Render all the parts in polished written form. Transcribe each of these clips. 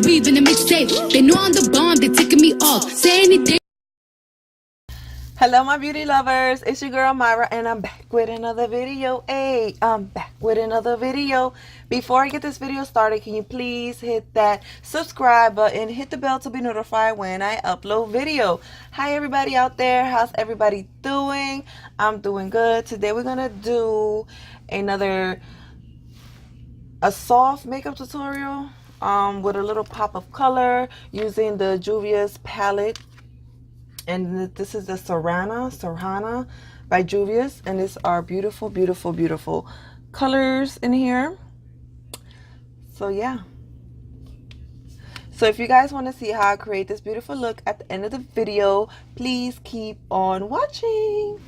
weave in a mixtape. They know I'm the bomb, they ticking me off. Say anything. Hello my beauty lovers, it's your girl Myra and I'm back with another video. Hey, I'm back with another video. Before I get this video started, can you please hit that subscribe button, hit the bell to be notified when I upload video. Hi everybody out there, how's everybody doing? I'm doing good. Today we're gonna do a soft makeup tutorial with a little pop of color using the Juvia's palette. And this is the Serrana by Juvia's, and these are beautiful, beautiful, beautiful colors in here. So yeah. So if you guys want to see how I create this beautiful look at the end of the video, please keep on watching.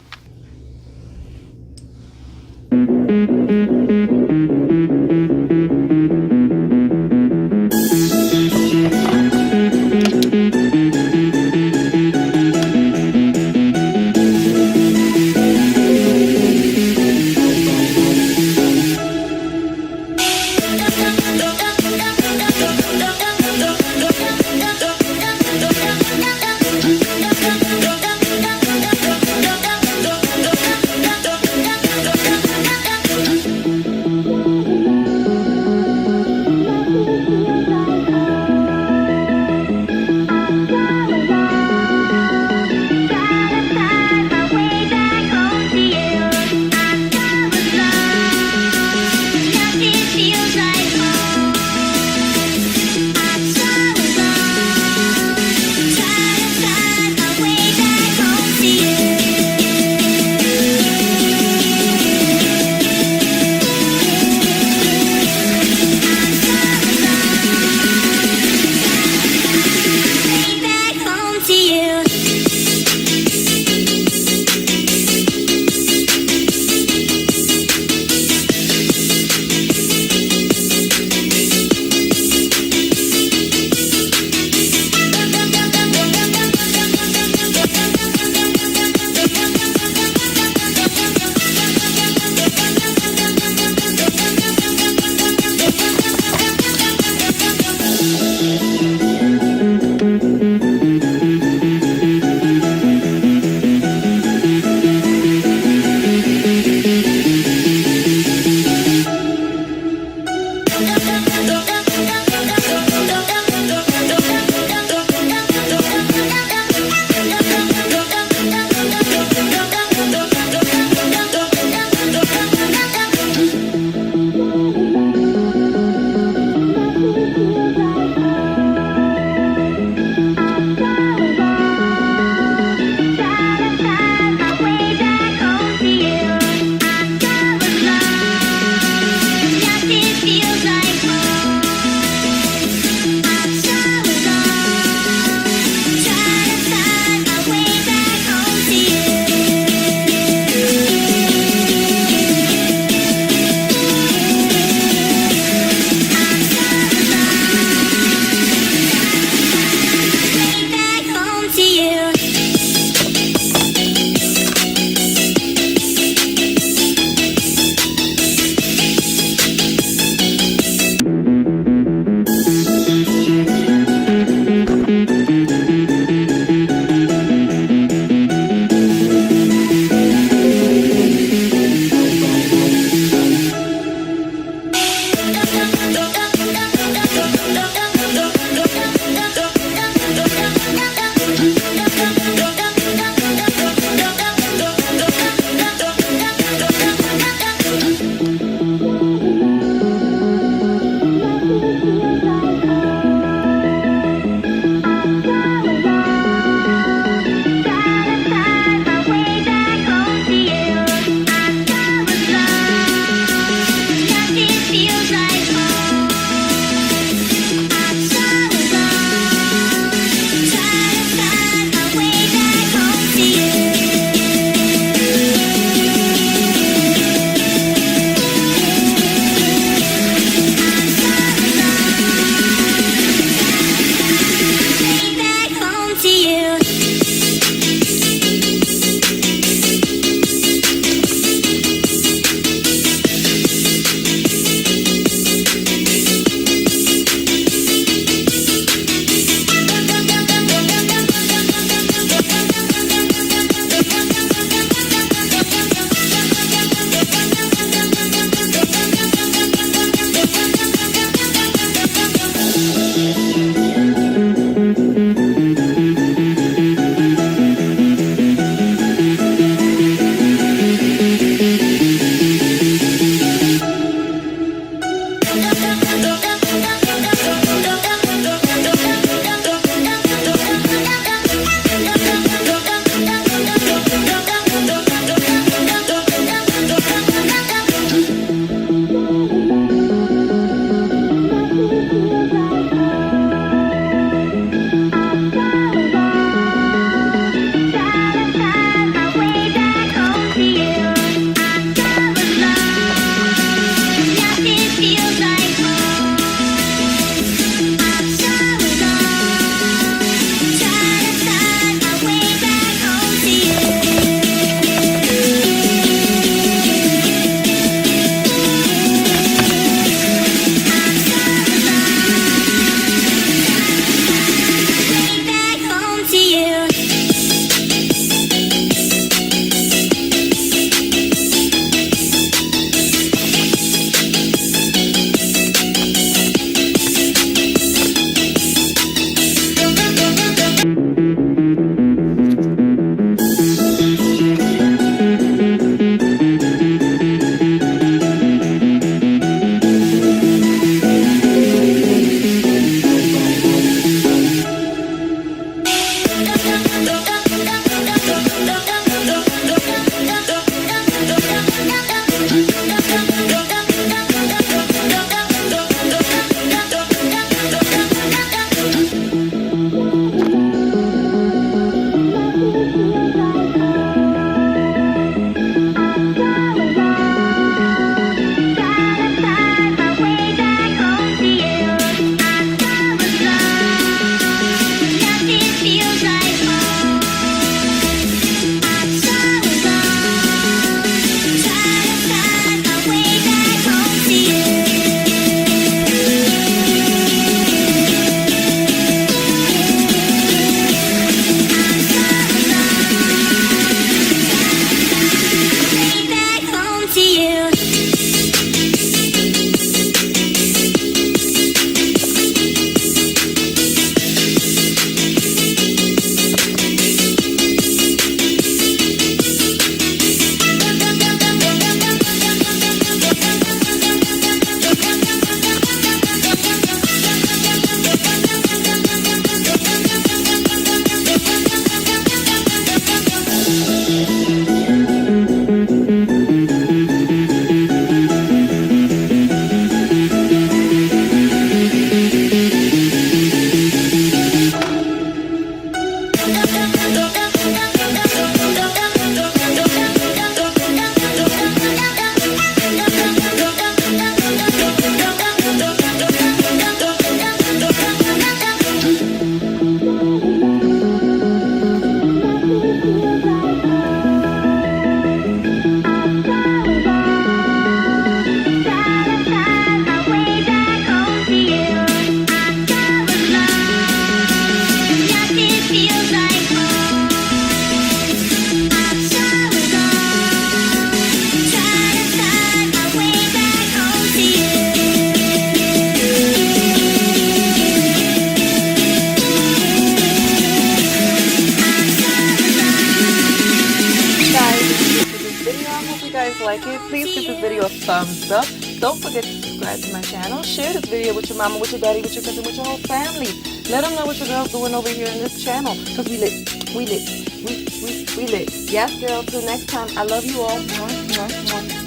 Hope you guys like it. Please give this video a thumbs up. Don't forget to subscribe to my channel. Share this video with your mama, with your daddy, with your cousin, with your whole family. Let them know what your girl's doing over here in this channel. Because we lit. We lit. We lit. Yes, girl. Till next time. I love you all. Mwah, mwah, mwah.